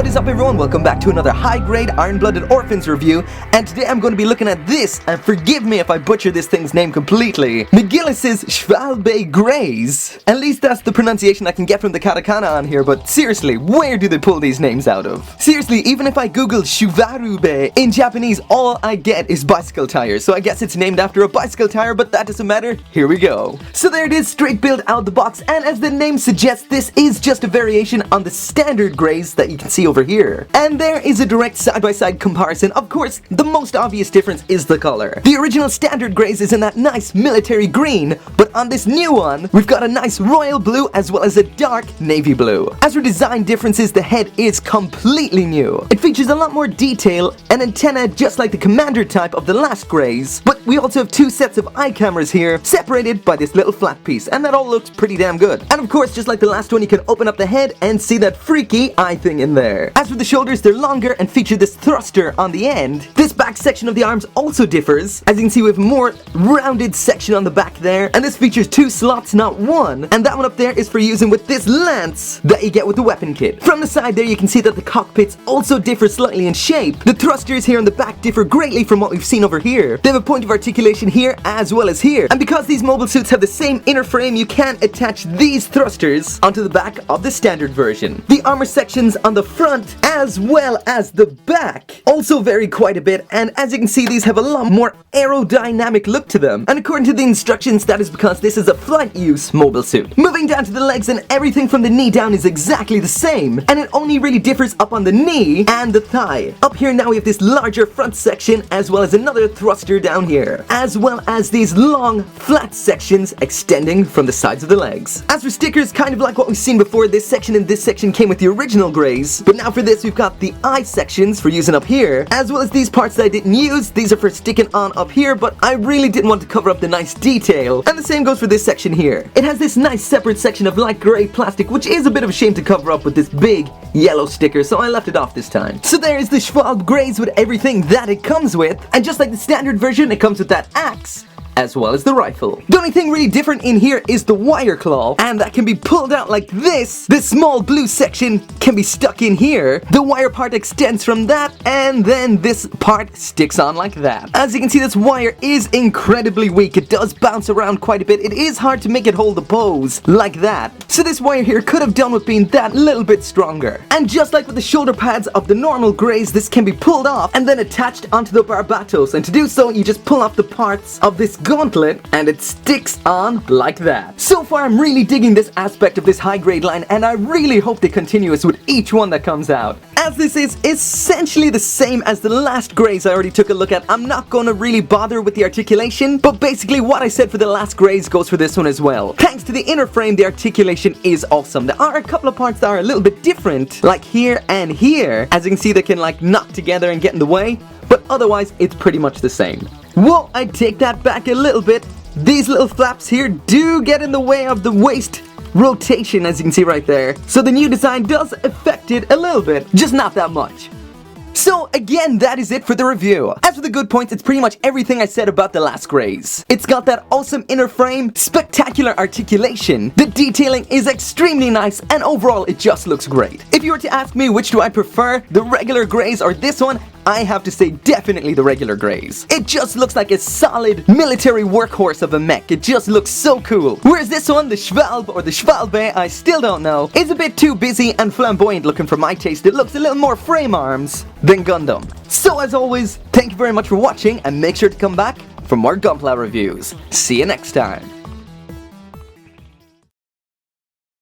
is up, everyone? Welcome back to another high-grade Iron Blooded Orphans review, and today I'm going to be looking at this, and forgive me if I butcher this thing's name completely, Mcgillis' Schawalbe Graze. At least that's the pronunciation I can get from the katakana on here, but seriously, where do they pull these names out of? Seriously, even if I google Schwalbe in Japanese, all I get is bicycle tires, so I guess it's named after a bicycle tire, but that doesn't matter. Here we go. So there it is, straight build out the box, and as the name suggests, this is just a variation on the standard Graze that you can see over here. And there is a direct side-by-side comparison. Of course, the most obvious difference is the color. The original standard Graze is in that nice military green, but on this new one, we've got a nice royal blue as well as a dark navy blue. As for design differences, the head is completely new. It features a lot more detail, an antenna just like the commander type of the last Graze, but we also have two sets of eye cameras here, separated by this little flat piece, and that all looks pretty damn good. And of course, just like the last one, you can open up the head and see that freaky eye thing in there. As for the shoulders, they're longer and feature this thruster on the end. This back section of the arms also differs. As you can see, we have a more rounded section on the back there, and this features two slots, not one, and that one up there is for using with this lance that you get with the weapon kit. From the side there, you can see that the cockpits also differ slightly in shape. The thrusters here on the back differ greatly from what we've seen over here. They have a point of articulation here as well as here, and because these mobile suits have the same inner frame, you can attach these thrusters onto the back of the standard version. The armor sections on the front as well as the back also vary quite a bit, and as you can see, these have a lot more aerodynamic look to them, and according to the instructions, that is because this is a flight use mobile suit. Moving down to the legs, and everything from the knee down is exactly the same, and it only really differs up on the knee and the thigh. Up here now we have this larger front section as well as another thruster down here, as well as these long flat sections extending from the sides of the legs. As for stickers, kind of like what we've seen before, this section and this section came with the original Graze, but now for this we've got the eye sections for using up here, as well as these parts that I didn't use. These are for sticking on up here, but I really didn't want to cover up the nice detail, and the same goes for this section here. It has this nice separate section of light gray plastic, which is a bit of a shame to cover up with this big yellow sticker, so I left it off this time. So there is the Schwalbe Graze with everything that it comes with, and just like the standard version, it comes with that axe as well as the rifle. The only thing really different in here is the wire claw, and that can be pulled out like this. This small blue section can be stuck in here. The wire part extends from that, and then this part sticks on like that. As you can see, this wire is incredibly weak. It does bounce around quite a bit. It is hard to make it hold the pose like that. So this wire here could have done with being that little bit stronger. And just like with the shoulder pads of the normal Graze, this can be pulled off and then attached onto the barbatos, and to do so, you just pull off the parts of this gauntlet and it sticks on like that. So far, I'm really digging this aspect of this high grade line, and I really hope they continue this with each one that comes out. As this is essentially the same as the last Graze I already took a look at, I'm not going to really bother with the articulation, but basically what I said for the last Graze goes for this one as well. Thanks to the inner frame, the articulation is awesome. There are a couple of parts that are a little bit different, like here and here. As you can see, they can like knock together and get in the way, but otherwise it's pretty much the same. Well, I take that back a little bit. These little flaps here do get in the way of the waist rotation, as you can see right there. So the new design does affect it a little bit, just not that much. So again, that is it for the review. As for the good points, it's pretty much everything I said about the last Graze. It's got that awesome inner frame, spectacular articulation, the detailing is extremely nice, and overall it just looks great. If you were to ask me which do I prefer, the regular Graze or this one, I have to say definitely the regular Graze. It just looks like a solid military workhorse of a mech. It just looks so cool. Whereas this one, the Schwalbe or the Schwalbe, I still don't know, is a bit too busy and flamboyant looking for my taste. It looks a little more frame arms than Gundam. So as always, thank you very much for watching, and make sure to come back for more Gunpla reviews. See you next time.